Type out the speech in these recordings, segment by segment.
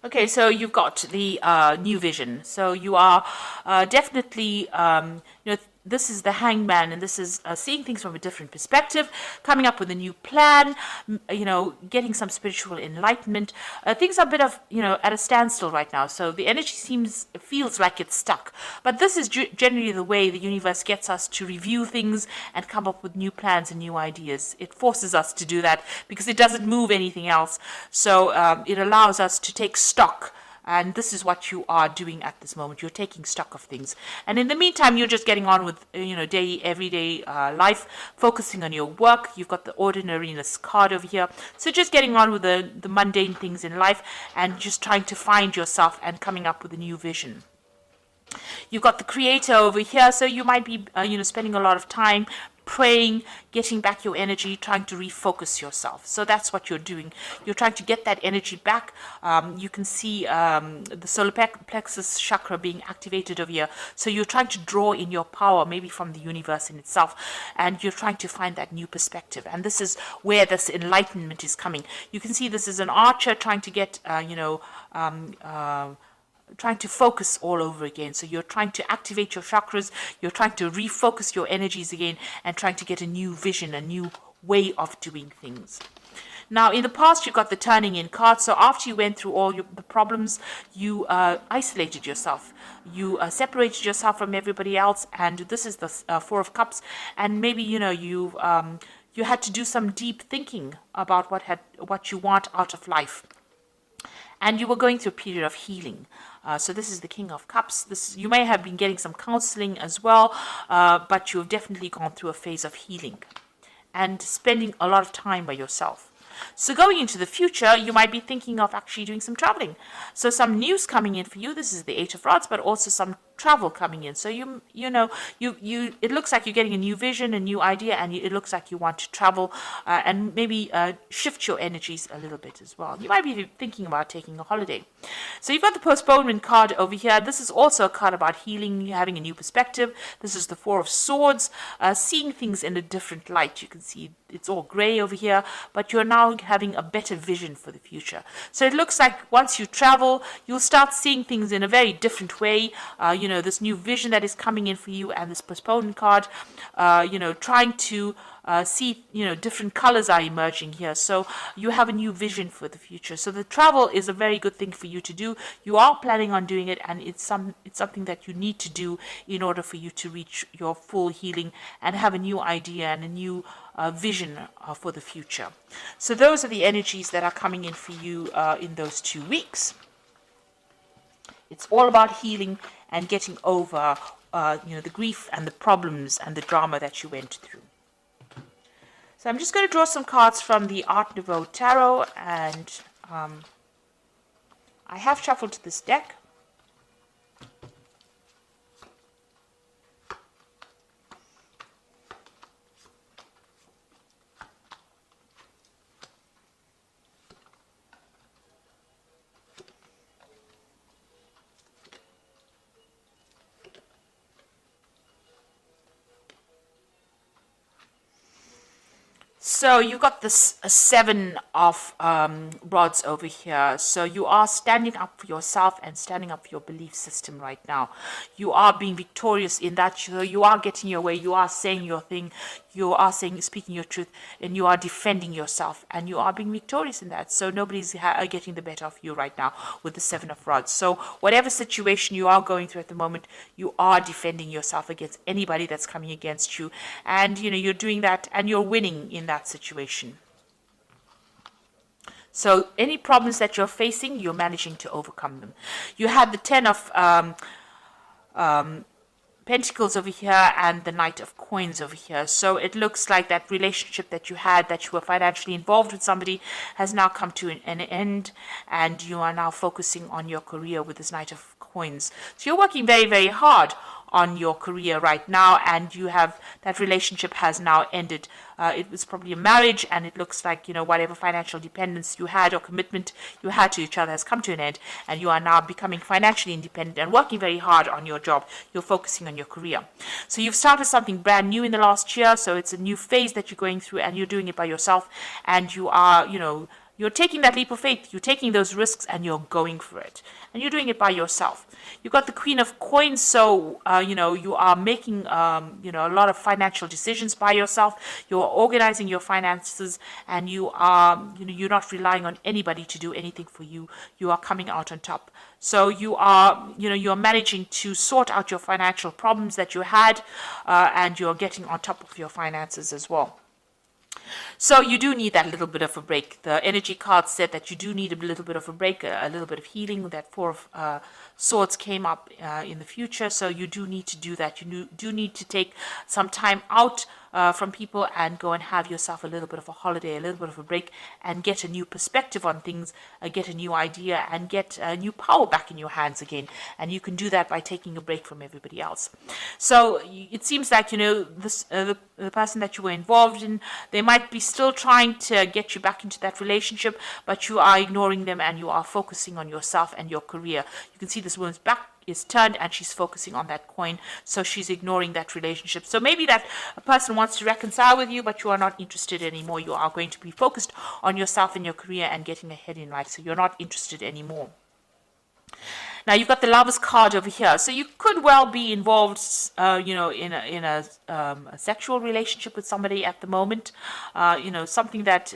Okay, so you've got the new vision. So you are definitely, this is the hangman, and this is seeing things from a different perspective, coming up with a new plan, getting some spiritual enlightenment. Things are a bit of, at a standstill right now. So the energy feels like it's stuck. But this is generally the way the universe gets us to review things and come up with new plans and new ideas. It forces us to do that because it doesn't move anything else. So it allows us to take stock, and this is what you are doing at this moment. You're taking stock of things, and in the meantime you're just getting on with daily everyday life, focusing on your work. You've got the ordinariness card over here, so just getting on with the mundane things in life and just trying to find yourself and coming up with a new vision. You've got the creator over here, so you might be spending a lot of time praying, getting back your energy, trying to refocus yourself. So that's what you're doing. You're trying to get that energy back. You can see the solar plexus chakra being activated over here. So you're trying to draw in your power, maybe from the universe in itself, and you're trying to find that new perspective. And this is where this enlightenment is coming. You can see this is an archer trying to get, trying to focus all over again. So you're trying to activate your chakras, you're trying to refocus your energies again, and trying to get a new vision, a new way of doing things. Now, in the past, you got the turning in card. So after you went through all the problems, you isolated yourself. You separated yourself from everybody else. And this is the Four of Cups. And maybe, you had to do some deep thinking about what you want out of life. And you were going through a period of healing. So this is the King of Cups. You may have been getting some counseling as well, but you've definitely gone through a phase of healing and spending a lot of time by yourself. So going into the future, you might be thinking of actually doing some traveling. So some news coming in for you. This is the Eight of Rods, but also some travel coming in. So it looks like you're getting a new vision, a new idea, and it looks like you want to travel and maybe shift your energies a little bit as well. You might be thinking about taking a holiday. So you've got the postponement card over here. This is also a card about healing, having a new perspective. This is the Four of Swords, seeing things in a different light. You can see it's all gray over here, but you're now having a better vision for the future. So it looks like once you travel, you'll start seeing things in a very different way. This new vision that is coming in for you, and this postponement card, trying to see, different colors are emerging here. So you have a new vision for the future. So the travel is a very good thing for you to do. You are planning on doing it, and it's something that you need to do in order for you to reach your full healing and have a new idea and a new vision for the future. So those are the energies that are coming in for you in those 2 weeks. It's all about healing and getting over, the grief and the problems and the drama that you went through. So I'm just going to draw some cards from the Art Nouveau Tarot, and I have shuffled this deck. So you got this Seven of Rods over here. So you are standing up for yourself and standing up for your belief system right now. You are being victorious in that. So you are getting your way. You are saying your thing. You are speaking your truth, and you are defending yourself, and you are being victorious in that. So nobody's getting the better of you right now with the Seven of Rods. So whatever situation you are going through at the moment, you are defending yourself against anybody that's coming against you. And, you're doing that, and you're winning in that situation. So any problems that you're facing, you're managing to overcome them. You had the Ten of Pentacles over here and the Knight of Coins over here. So it looks like that relationship that you had, that you were financially involved with somebody, has now come to an end, and you are now focusing on your career with this Knight of Coins. So you're working very, very hard on your career right now, and you have that relationship has now ended. It was probably a marriage, and it looks like whatever financial dependence you had or commitment you had to each other has come to an end, and you are now becoming financially independent and working very hard on your job. You're focusing on your career. So you've started something brand new in the last year. So it's a new phase that you're going through, and you're doing it by yourself, and you are You're taking that leap of faith, you're taking those risks, and you're going for it. And you're doing it by yourself. You've got the Queen of Coins, so, you are making, a lot of financial decisions by yourself. You're organizing your finances, and you are, you're not relying on anybody to do anything for you. You are coming out on top. So you are, you're managing to sort out your financial problems that you had, and you're getting on top of your finances as well. So you do need that little bit of a break. The energy card said that you do need a little bit of a break, a little bit of healing. That Four of Swords came up in the future, so you do need to do that. You do need to take some time out from people and go and have yourself a little bit of a holiday, a little bit of a break, and get a new perspective on things, get a new idea, and get new power back in your hands again. And you can do that by taking a break from everybody else. So it seems like, this the person that you were involved in, they might be still trying to get you back into that relationship, but you are ignoring them and you are focusing on yourself and your career. You can see this woman's back is turned and she's focusing on that coin, so she's ignoring that relationship. So maybe that person wants to reconcile with you, but you are not interested anymore. You are going to be focused on yourself and your career and getting ahead in life, so you're not interested anymore. Now you've got the Lovers card over here, so you could well be involved, in a sexual relationship with somebody at the moment. Something that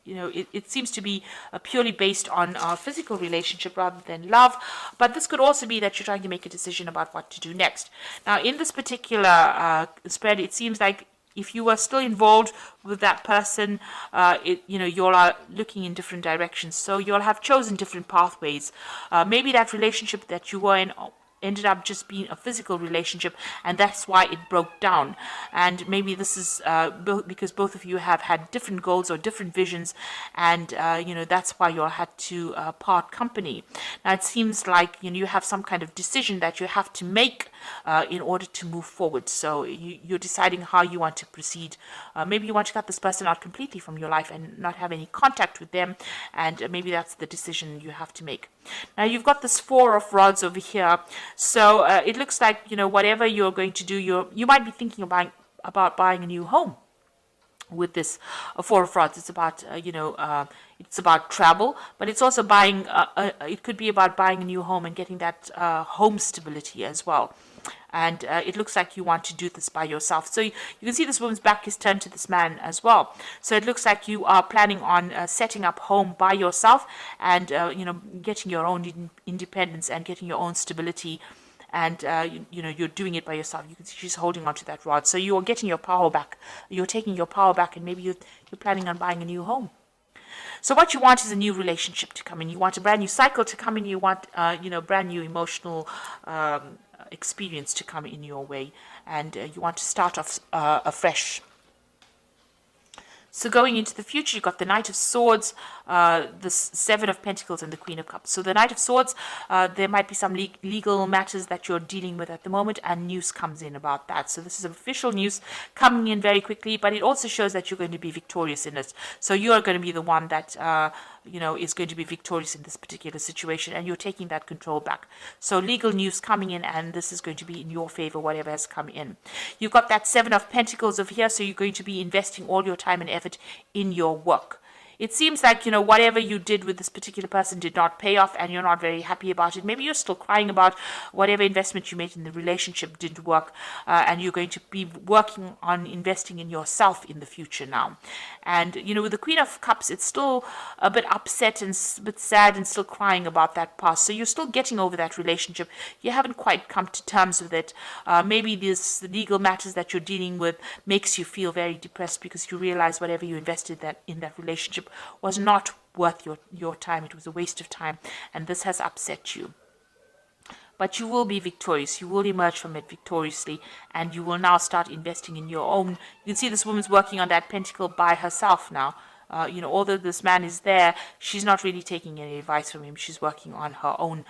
it seems to be purely based on a physical relationship rather than love. But this could also be that you're trying to make a decision about what to do next. Now, in this particular spread, it seems like if you are still involved with that person, you all are looking in different directions. So you'll have chosen different pathways. Maybe that relationship that you were in ended up just being a physical relationship, and that's why it broke down. And maybe this is because both of you have had different goals or different visions, and that's why you all had to part company. Now it seems like you have some kind of decision that you have to make in order to move forward. So you're deciding how you want to proceed. Maybe you want to cut this person out completely from your life and not have any contact with them, and maybe that's the decision you have to make. Now you've got this Four of Rods over here. So it looks like, whatever you're going to do, you might be thinking about buying a new home with this Four of Rods. It's about, it's about travel, but it's also buying, it could be about buying a new home and getting that home stability as well. And it looks like you want to do this by yourself. So you can see this woman's back is turned to this man as well. So it looks like you are planning on setting up home by yourself and, getting your own independence and getting your own stability. And, you're doing it by yourself. You can see she's holding onto that rod. So you're getting your power back. You're taking your power back, and maybe you're planning on buying a new home. So what you want is a new relationship to come in. You want a brand new cycle to come in. You want, brand new emotional experience to come in your way, and you want to start off afresh. So going into the future, you've got the Knight of Swords, the Seven of Pentacles, and the Queen of Cups. So the Knight of Swords, there might be some legal matters that you're dealing with at the moment, and news comes in about that. So this is official news coming in very quickly, but it also shows that you're going to be victorious in it. So you are going to be the one that is going to be victorious in this particular situation, and you're taking that control back. So legal news coming in, and this is going to be in your favor, whatever has come in. You've got that Seven of Pentacles over here, so you're going to be investing all your time and effort in your work. It seems like, whatever you did with this particular person did not pay off, and you're not very happy about it. Maybe you're still crying about whatever investment you made in the relationship didn't work, and you're going to be working on investing in yourself in the future now. And, with the Queen of Cups, it's still a bit upset and a bit sad and still crying about that past. So you're still getting over that relationship. You haven't quite come to terms with it. Maybe this legal matters that you're dealing with makes you feel very depressed because you realize whatever you invested in that relationship was not worth your time. It was a waste of time, and this has upset you. But you will be victorious. You will emerge from it victoriously, and you will now start investing in your own. You can see this woman's working on that pentacle by herself now. Although this man is there, she's not really taking any advice from him. She's working on her own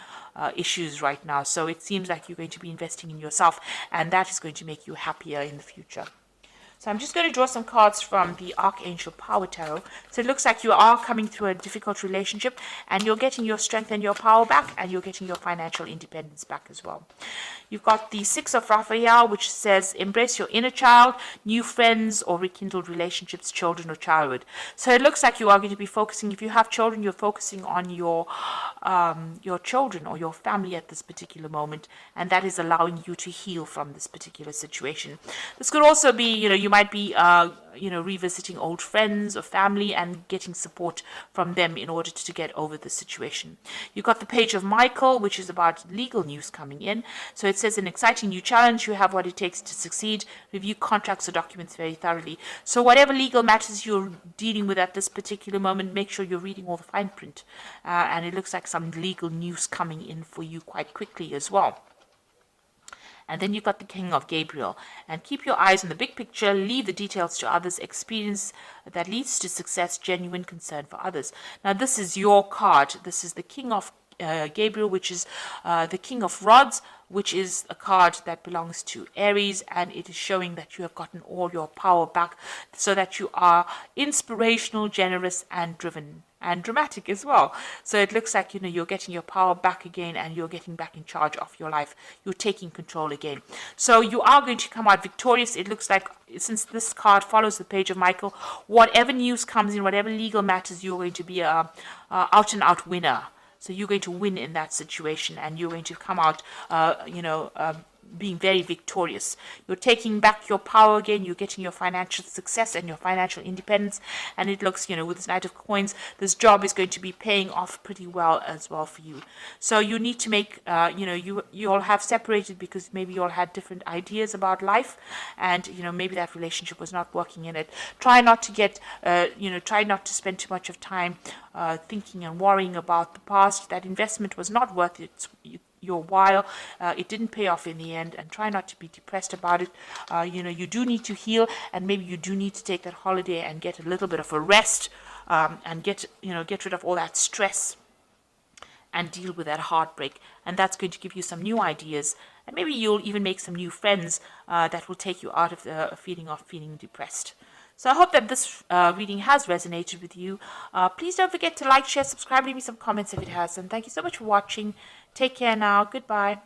issues right now. So it seems like you're going to be investing in yourself, and that is going to make you happier in the future. So So I'm just going to draw some cards from the Archangel Power Tarot. So it looks like you are coming through a difficult relationship and you're getting your strength and your power back, and you're getting your financial independence back as well. You've got the Six of Raphael, which says embrace your inner child, new friends or rekindled relationships, children or childhood. So it looks like you are going to be focusing, if you have children, you're focusing on your children or your family at this particular moment, and that is allowing you to heal from this particular situation. This could also be, you might be revisiting old friends or family and getting support from them in order to get over the situation. You've got the Page of Michael, which is about legal news coming in. So it says an exciting new challenge. You have what it takes to succeed. Review contracts or documents very thoroughly. So whatever legal matters you're dealing with at this particular moment, make sure you're reading all the fine print. And it looks like some legal news coming in for you quite quickly as well. And then you've got the King of Gabriel. And keep your eyes on the big picture. Leave the details to others. Experience that leads to success. Genuine concern for others. Now, this is your card. This is the King of Gabriel, which is the King of Rods, which is a card that belongs to Aries, and it is showing that you have gotten all your power back so that you are inspirational, generous, and driven, and dramatic as well. So it looks like, you're getting your power back again, and you're getting back in charge of your life. You're taking control again. So you are going to come out victorious. It looks like, since this card follows the Page of Michael, whatever news comes in, whatever legal matters, you're going to be a out and out winner. So you're going to win in that situation, and you're going to come out, being very victorious. You're taking back your power again. You're getting your financial success and your financial independence. And it looks, with this Knight of Coins, this job is going to be paying off pretty well as well for you. So you need to make, you all have separated because maybe you all had different ideas about life, and maybe that relationship was not working in it. Try not to get, try not to spend too much of time thinking and worrying about the past. That investment was not worth your while. It didn't pay off in the end, and try not to be depressed about it. You do need to heal, and maybe you do need to take that holiday and get a little bit of a rest, and get rid of all that stress and deal with that heartbreak. And that's going to give you some new ideas, and maybe you'll even make some new friends that will take you out of the feeling of feeling depressed. So I hope that this reading has resonated with you. Please don't forget to like, share, subscribe, leave me some comments if it has. And thank you so much for watching. Take care now. Goodbye.